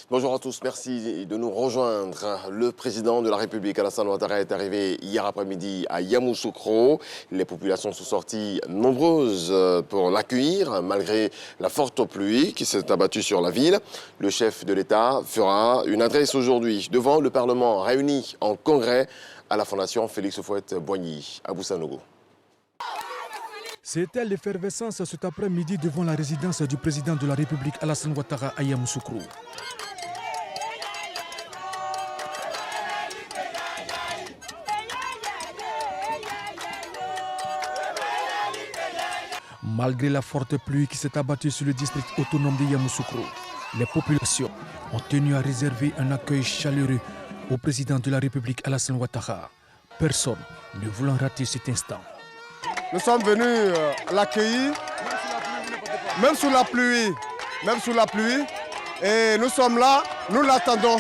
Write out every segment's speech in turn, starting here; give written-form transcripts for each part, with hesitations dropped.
Bonjour à tous, merci de nous rejoindre. Le président de la République, Alassane Ouattara, est arrivé hier après-midi à Yamoussoukro. Les populations sont sorties nombreuses pour l'accueillir, malgré la forte pluie qui s'est abattue sur la ville. Le chef de l'État fera une adresse aujourd'hui devant le Parlement réuni en congrès à la Fondation Félix Houphouët-Boigny à Boussanogo. C'était l'effervescence cet après-midi devant la résidence du président de la République, Alassane Ouattara, à Yamoussoukro. Malgré la forte pluie qui s'est abattue sur le district autonome de Yamoussoukro, les populations ont tenu à réserver un accueil chaleureux au président de la République, Alassane Ouattara. Personne ne voulant rater cet instant. Nous sommes venus l'accueillir, même sous la pluie, et nous sommes là, nous l'attendons.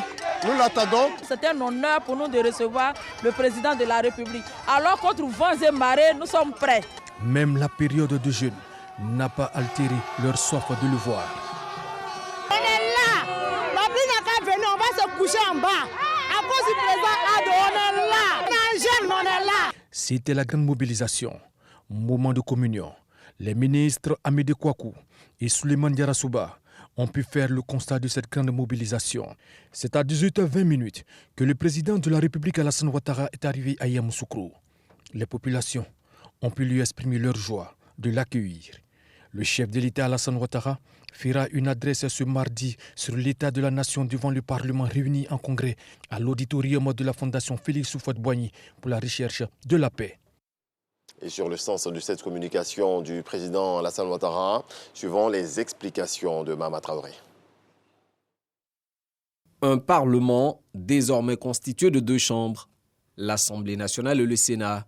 C'est un honneur pour nous de recevoir le président de la République. Alors contre vents et marées, nous sommes prêts. Même la période de jeûne n'a pas altéré leur soif de le voir. On est là. La pluie n'a qu'à venir, on va se coucher en bas. À cause du président Ado, on est là. On est là. C'était la grande mobilisation. Moment de communion. Les ministres Amédée Kouakou et Souleymane Diarra ont pu faire le constat de cette grande mobilisation. C'est à 18h20 que le président de la République, Alassane Ouattara, est arrivé à Yamoussoukro. Les populations ont pu lui exprimer leur joie de l'accueillir. Le chef de l'État, Alassane Ouattara, fera une adresse ce mardi sur l'état de la nation devant le Parlement réuni en congrès à l'auditorium de la Fondation Félix Houphouët-Boigny pour la recherche de la paix. Et sur le sens de cette communication du président Alassane Ouattara, suivant les explications de Mama Traoré. Un Parlement désormais constitué de 2 chambres, l'Assemblée nationale et le Sénat.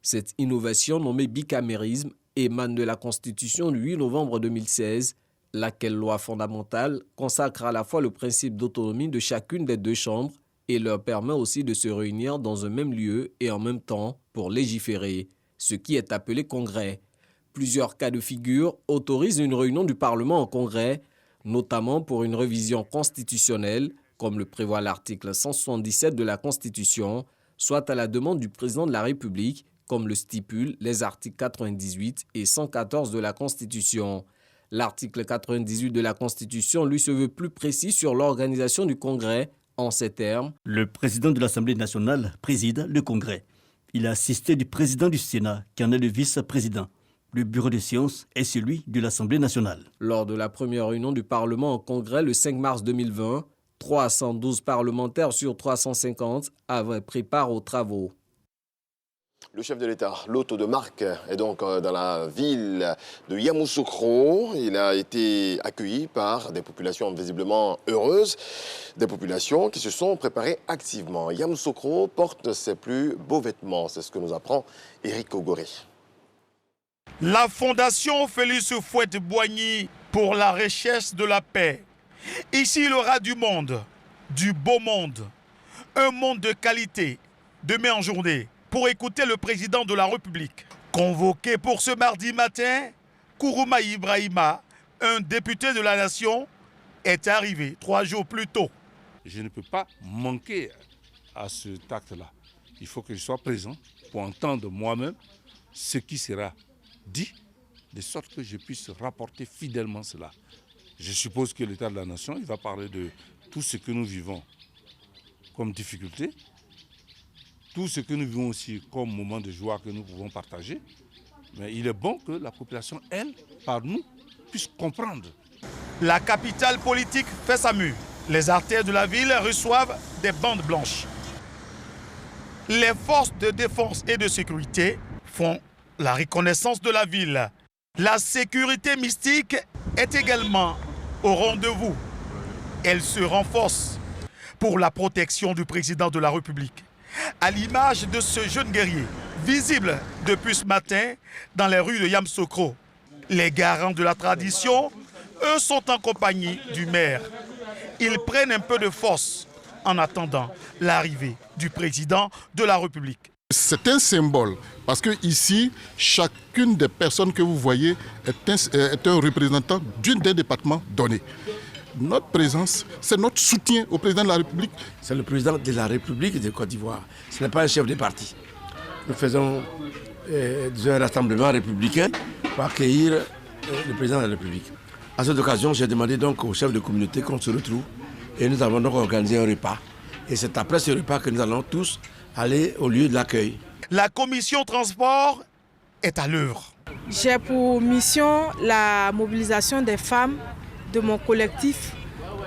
Cette innovation nommée bicamérisme émane de la Constitution du 8 novembre 2016, laquelle loi fondamentale consacre à la fois le principe d'autonomie de chacune des 2 chambres et leur permet aussi de se réunir dans un même lieu et en même temps pour légiférer, ce qui est appelé congrès. Plusieurs cas de figure autorisent une réunion du Parlement en congrès, notamment pour une révision constitutionnelle, comme le prévoit l'article 177 de la Constitution, soit à la demande du président de la République, comme le stipulent les articles 98 et 114 de la Constitution. L'article 98 de la Constitution, lui, se veut plus précis sur l'organisation du Congrès en ces termes. Le président de l'Assemblée nationale préside le Congrès. Il a assisté du président du Sénat, qui en est le vice-président. Le bureau de séance est celui de l'Assemblée nationale. Lors de la première réunion du Parlement en congrès le 5 mars 2020, 312 parlementaires sur 350 avaient pris part aux travaux. Le chef de l'État, l'hôte de marque, est donc dans la ville de Yamoussoukro. Il a été accueilli par des populations visiblement heureuses, des populations qui se sont préparées activement. Yamoussoukro porte ses plus beaux vêtements, c'est ce que nous apprend Éric Ogoré. La Fondation Félix Houphouët-Boigny pour la recherche de la paix. Ici, il y aura du monde, du beau monde, un monde de qualité, demain en journée, pour écouter le président de la République. Convoqué pour ce mardi matin, Kourouma Ibrahima, un député de la nation, est arrivé 3 jours plus tôt. Je ne peux pas manquer à cet acte-là. Il faut que je sois présent pour entendre moi-même ce qui sera dit, de sorte que je puisse rapporter fidèlement cela. Je suppose que l'État de la nation, il va parler de tout ce que nous vivons comme difficulté, tout ce que nous vivons aussi comme moment de joie que nous pouvons partager. Mais il est bon que la population, elle, par nous, puisse comprendre. La capitale politique fait sa mue. Les artères de la ville reçoivent des bandes blanches. Les forces de défense et de sécurité font la reconnaissance de la ville. La sécurité mystique est également au rendez-vous. Elle se renforce pour la protection du président de la République. À l'image de ce jeune guerrier, visible depuis ce matin dans les rues de Yamoussoukro. Les garants de la tradition, eux, sont en compagnie du maire. Ils prennent un peu de force en attendant l'arrivée du président de la République. C'est un symbole, parce que ici, chacune des personnes que vous voyez est un représentant d'un département donné. notre présence, c'est notre soutien au président de la République. C'est le président de la République de Côte d'Ivoire. Ce n'est pas un chef de parti. Nous faisons un rassemblement républicain pour accueillir le président de la République. À cette occasion, j'ai demandé donc au chef de communauté qu'on se retrouve et nous avons donc organisé un repas. Et c'est après ce repas que nous allons tous aller au lieu de l'accueil. La commission transport est à l'œuvre. J'ai pour mission la mobilisation des femmes de mon collectif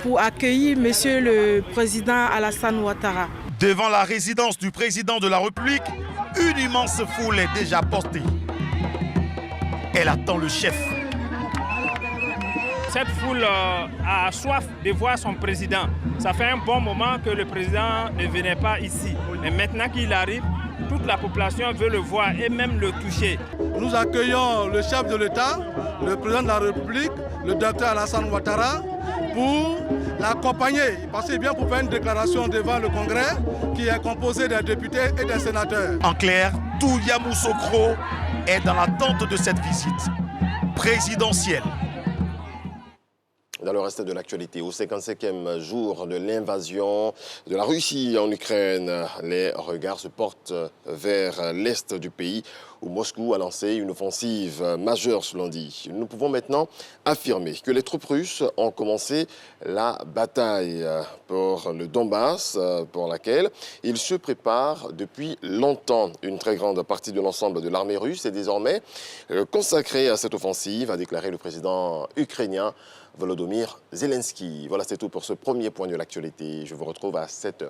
pour accueillir Monsieur le Président Alassane Ouattara. Devant la résidence du président de la République, une immense foule est déjà postée. Elle attend le chef. Cette foule a soif de voir son président. Ça fait un bon moment que le président ne venait pas ici. Mais maintenant qu'il arrive, toute la population veut le voir et même le toucher. Nous accueillons le chef de l'État, le président de la République, le docteur Alassane Ouattara, pour l'accompagner. Il passait bien pour faire une déclaration devant le Congrès qui est composé des députés et des sénateurs. En clair, tout Yamoussoukro est dans l'attente de cette visite présidentielle. Dans le reste de l'actualité, au 55e jour de l'invasion de la Russie en Ukraine, les regards se portent vers l'est du pays où Moscou a lancé une offensive majeure ce lundi. Nous pouvons maintenant affirmer que les troupes russes ont commencé la bataille pour le Donbass, pour laquelle ils se préparent depuis longtemps. Une très grande partie de l'ensemble de l'armée russe est désormais consacrée à cette offensive, a déclaré le président ukrainien Volodymyr Zelensky. Voilà, c'est tout pour ce premier point de l'actualité. Je vous retrouve à 7h.